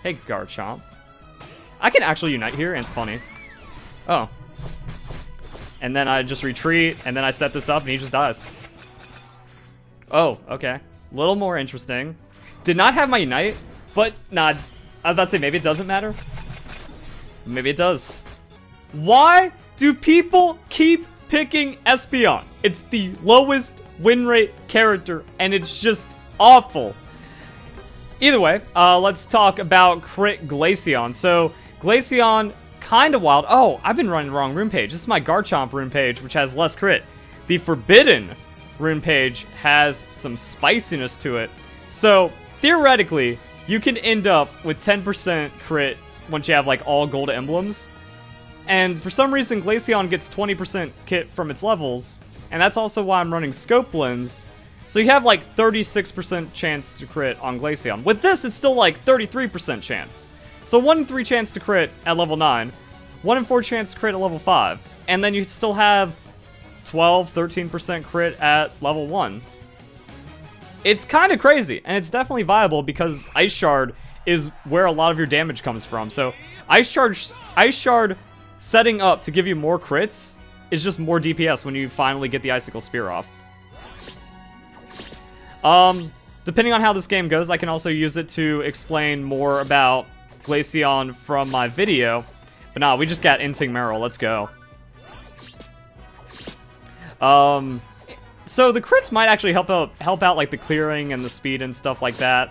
Hey, Garchomp. I can actually unite here, and it's funny. Oh. And then I just retreat, and then I set this up, and he just dies. Oh, okay. A little more interesting. Did not have my unite, but nah, I was about to say maybe it doesn't matter. Maybe it does. Why do people keep picking Espeon? It's the lowest win rate character, and it's just awful. Either way, let's talk about Crit Glaceon. So, Glaceon, kind of wild. Oh, I've been running the wrong rune page. This is my Garchomp rune page, which has less crit. The Forbidden rune page has some spiciness to it. So, theoretically, you can end up with 10% crit once you have, like, all gold emblems. And for some reason, Glaceon gets 20% kit from its levels. And that's also why I'm running Scope Lens. So you have like 36% chance to crit on Glaceon. With this, it's still like 33% chance. So 1 in 3 chance to crit at level 9. 1 in 4 chance to crit at level 5. And then you still have 12, 13% crit at level 1. It's kind of crazy. And it's definitely viable because Ice Shard is where a lot of your damage comes from. So Ice Shard setting up to give you more crits is just more DPS when you finally get the Icicle Spear off. Depending on how this game goes, I can also use it to explain more about Glaceon from my video. But nah, we just got Inting Meryl. Let's go. So the crits might actually help out like the clearing and the speed and stuff like that.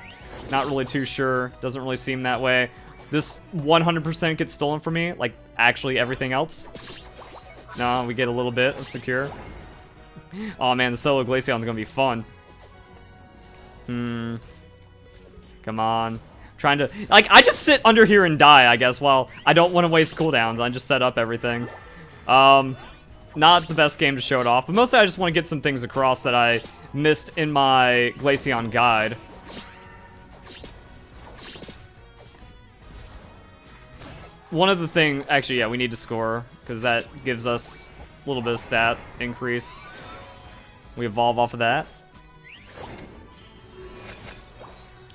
Not really too sure. Doesn't really seem that way. This 100% gets stolen from me, like actually everything else. No, we get a little bit of secure. Oh man, the solo Glaceon is gonna be fun. Come on. Trying to... Like, I just sit under here and die, I guess, while I don't want to waste cooldowns. I just set up everything. Not the best game to show it off, but mostly I just want to get some things across that I missed in my Glaceon guide. One of the things... Actually, yeah, we need to score, because that gives us a little bit of stat increase. We evolve off of that.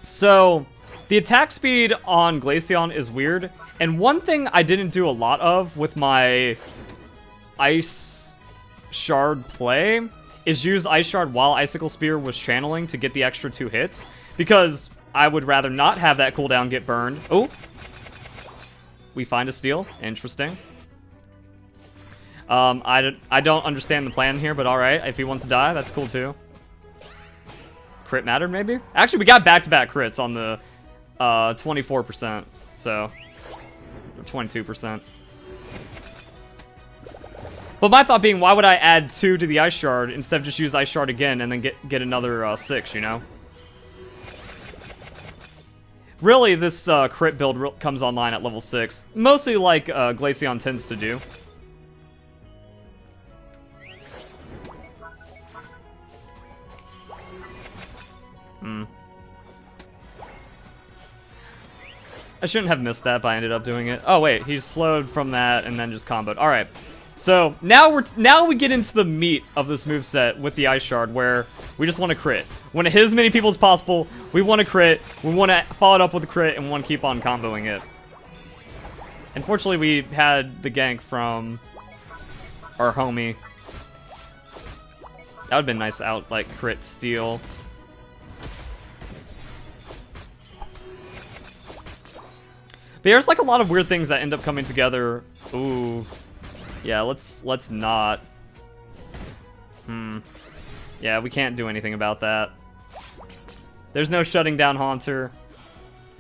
So, the attack speed on Glaceon is weird, and one thing I didn't do a lot of with my Ice Shard play is use Ice Shard while Icicle Spear was channeling to get the extra 2 hits, because I would rather not have that cooldown get burned. Oh! We find a steal. Interesting. I don't understand the plan here, but alright, if he wants to die, that's cool too. Crit mattered, maybe? Actually, we got back-to-back crits on the 24%, so... 22%. But my thought being, why would I add 2 to the Ice Shard instead of just use Ice Shard again and then get another 6, you know? Really, this crit build comes online at level 6. Mostly like Glaceon tends to do. I shouldn't have missed that, but I ended up doing it. Oh wait, he's slowed from that and then just comboed. All right, so now we get into the meat of this moveset with the Ice Shard, where we just want to crit. We want to hit as many people as possible. We want to crit. We want to follow it up with a crit, and we want to keep on comboing it. Unfortunately, we had the gank from our homie. That would've been nice out like crit steal. But there's like a lot of weird things that end up coming together. Ooh. Yeah, let's not. Yeah, we can't do anything about that. There's no shutting down Haunter.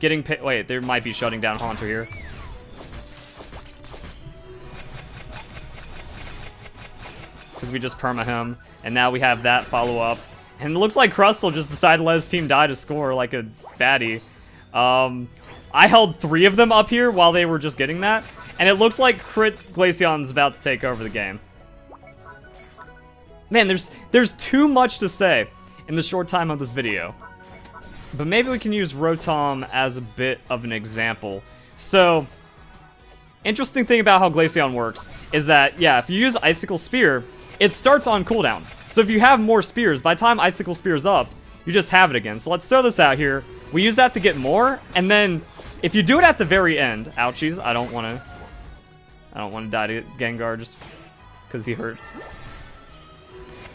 Wait, there might be shutting down Haunter here. Because we just perma him. And now we have that follow up. And it looks like Crustle just decided to let his team die to score like a baddie. I held 3 of them up here while they were just getting that. And it looks like Crit Glaceon's about to take over the game. Man, there's too much to say in the short time of this video. But maybe we can use Rotom as a bit of an example. So, interesting thing about how Glaceon works is that, yeah, if you use Icicle Spear, it starts on cooldown. So if you have more spears, by the time Icicle Spear's up, you just have it again. So let's throw this out here. We use that to get more, and then if you do it at the very end, ouchies, I don't want to die to Gengar just because he hurts.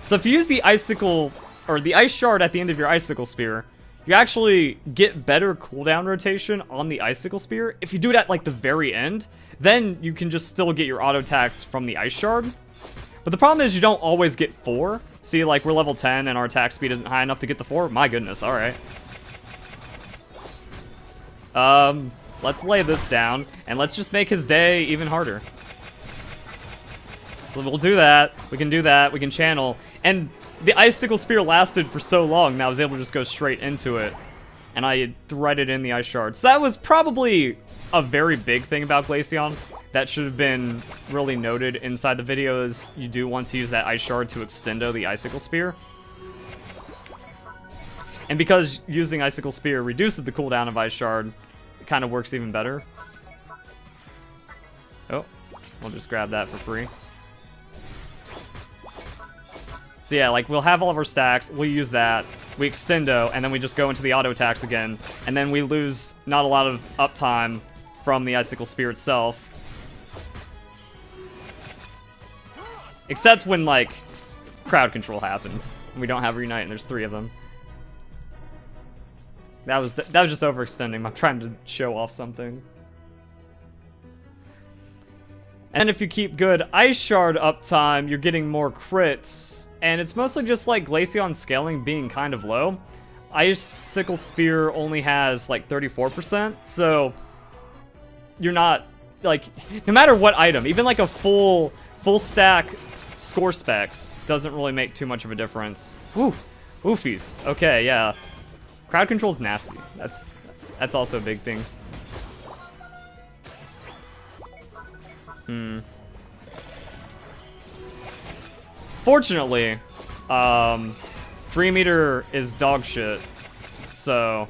So if you use the Icicle, or the Ice Shard at the end of your Icicle Spear, you actually get better cooldown rotation on the Icicle Spear. If you do it at, like, the very end, then you can just still get your auto attacks from the Ice Shard. But the problem is you don't always get 4. See, like, we're level 10 and our attack speed isn't high enough to get the 4. My goodness, alright. Let's lay this down, and let's just make his day even harder. So we'll do that. We can do that. We can channel. And the Icicle Spear lasted for so long that I was able to just go straight into it. And I threaded in the Ice Shard. So that was probably a very big thing about Glaceon that should have been really noted inside the video, is you do want to use that Ice Shard to extendo the Icicle Spear. And because using Icicle Spear reduces the cooldown of Ice Shard, it kind of works even better. Oh, we'll just grab that for free. So yeah, like, we'll have all of our stacks, we'll use that, we extendo, and then we just go into the auto attacks again, and then we lose not a lot of uptime from the Icicle Spear itself. Except when, like, crowd control happens, and we don't have Reunite, and there's 3 of them. That was just overextending. I'm trying to show off something. And if you keep good Ice Shard uptime, you're getting more crits. And it's mostly just like Glaceon scaling being kind of low. Icicle Spear only has like 34%, so you're not, like, no matter what item, even like a full stack score specs doesn't really make too much of a difference. Woo, oofies. Okay, yeah. Crowd control's nasty. That's also a big thing. Fortunately, Dream Eater is dog shit, so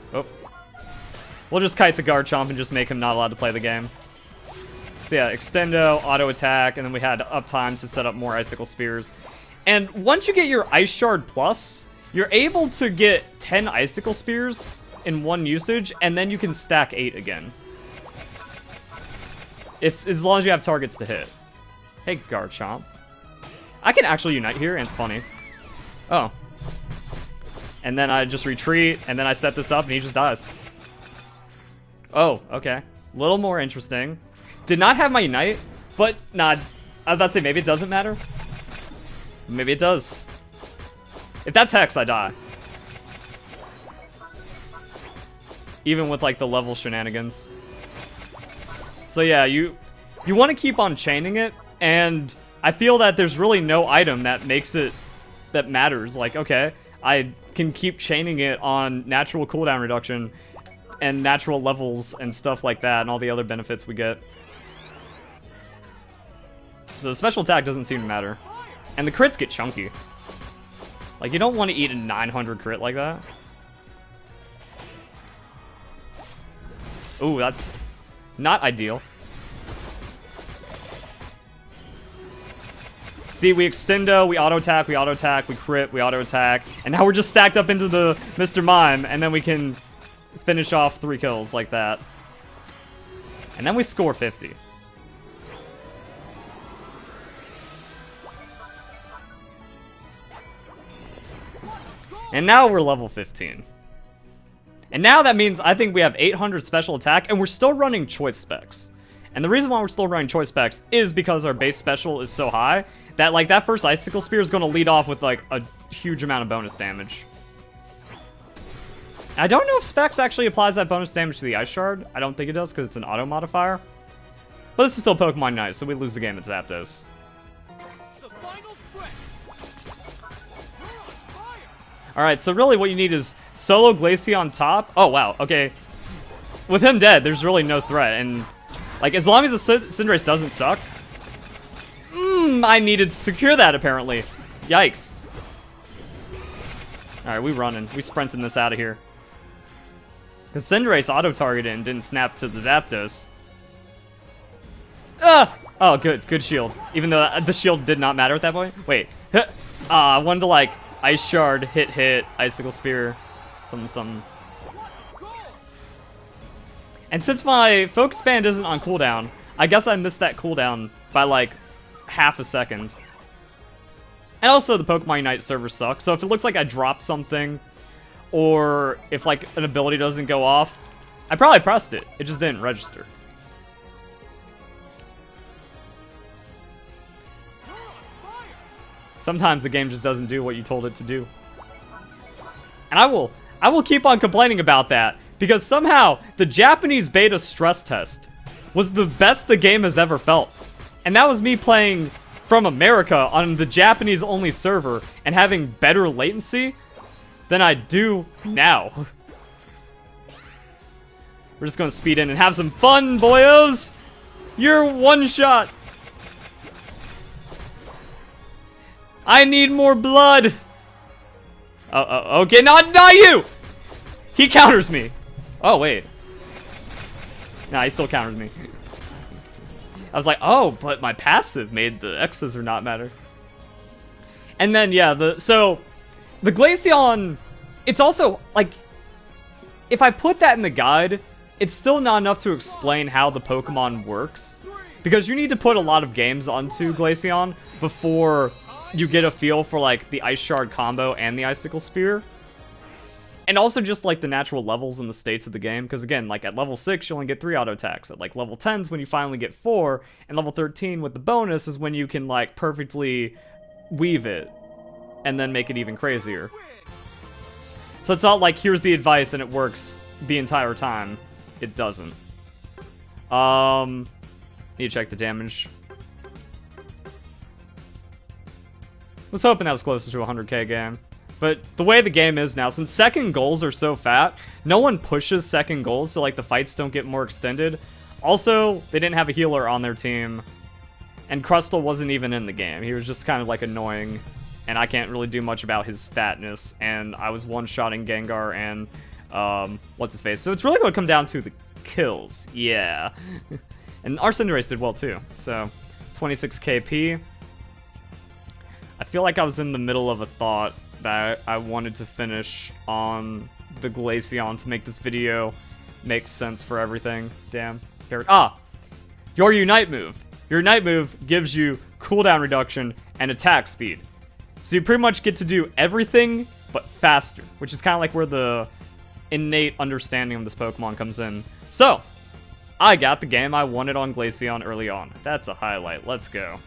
we'll just kite the Garchomp and just make him not allowed to play the game. So yeah, extendo, auto attack, and then we had uptime to set up more Icicle Spears. And once you get your Ice Shard Plus, you're able to get 10 Icicle Spears in one usage, and then you can stack 8 again. As long as you have targets to hit. Hey, Garchomp. I can actually Unite here, and it's funny. Oh. And then I just retreat, and then I set this up, and he just dies. Oh, okay. A little more interesting. Did not have my Unite, but nah, I was about to say, maybe it doesn't matter. Maybe it does. If that's Hex, I die. Even with, like, the level shenanigans. So yeah, you want to keep on chaining it, and I feel that there's really no item that makes it, that matters. Like, okay, I can keep chaining it on natural cooldown reduction and natural levels and stuff like that, and all the other benefits we get. So special attack doesn't seem to matter. And the crits get chunky. Like, you don't want to eat a 900 crit like that. Ooh, that's not ideal. See, we extendo, we auto-attack, we crit, we auto-attack, and now we're just stacked up into the Mr. Mime, and then we can finish off 3 kills like that. And then we score 50. And now we're level 15. And now that means I think we have 800 special attack, and we're still running choice specs. And the reason why we're still running choice specs is because our base special is so high that, like, that first Icicle Spear is going to lead off with, like, a huge amount of bonus damage. I don't know if specs actually applies that bonus damage to the Ice Shard. I don't think it does because it's an auto modifier. But this is still Pokemon Unite, so we lose the game at Zapdos. Alright, so really what you need is solo Glaceon top. Oh, wow, okay. With him dead, there's really no threat. And, like, as long as the Cinderace doesn't suck. I needed to secure that, apparently. Yikes. Alright, we running. We sprinting this out of here. Because Cinderace auto-targeted and didn't snap to the Zapdos. Ah! Oh, good. Good shield. Even though the shield did not matter at that point. Wait. I wanted to, like, Ice Shard, hit, Icicle Spear, something. And since my focus band isn't on cooldown, I guess I missed that cooldown by like half a second. And also the Pokemon Unite server sucks, so if it looks like I dropped something, or if like an ability doesn't go off, I probably pressed it. It just didn't register. Sometimes the game just doesn't do what you told it to do. And I will keep on complaining about that, because somehow the Japanese beta stress test was the best the game has ever felt. And that was me playing from America on the Japanese only server and having better latency than I do now. We're just gonna speed in and have some fun, boyos! You're one shot! I need more blood! Okay, not you! He counters me! Oh, wait. Nah, he still counters me. I was like, oh, but my passive made the X's or not matter. And then, yeah, so the Glaceon, it's also, like, if I put that in the guide, it's still not enough to explain how the Pokemon works. Because you need to put a lot of games onto Glaceon before you get a feel for, like, the Ice Shard combo and the Icicle Spear. And also just, like, the natural levels and the states of the game. Because, again, like, at level 6, you only get 3 auto attacks. At, like, level 10 is when you finally get 4. And level 13 with the bonus is when you can, like, perfectly weave it. And then make it even crazier. So it's not like, here's the advice and it works the entire time. It doesn't. Need to check the damage. Was hoping that was closer to a 100k game. But the way the game is now, since second goals are so fat, no one pushes second goals, so like the fights don't get more extended. Also, they didn't have a healer on their team, and Crustle wasn't even in the game. He was just kind of like annoying, and I can't really do much about his fatness, and I was one-shotting Gengar and, what's-his-face. So it's really going to come down to the kills, yeah. And our Cinderace did well too, so 26 KP. I feel like I was in the middle of a thought that I wanted to finish on the Glaceon to make this video make sense for everything. Damn. Your Unite move. Your Unite move gives you cooldown reduction and attack speed. So you pretty much get to do everything, but faster, which is kind of like where the innate understanding of this Pokemon comes in. So, I got the game I wanted on Glaceon early on. That's a highlight. Let's go.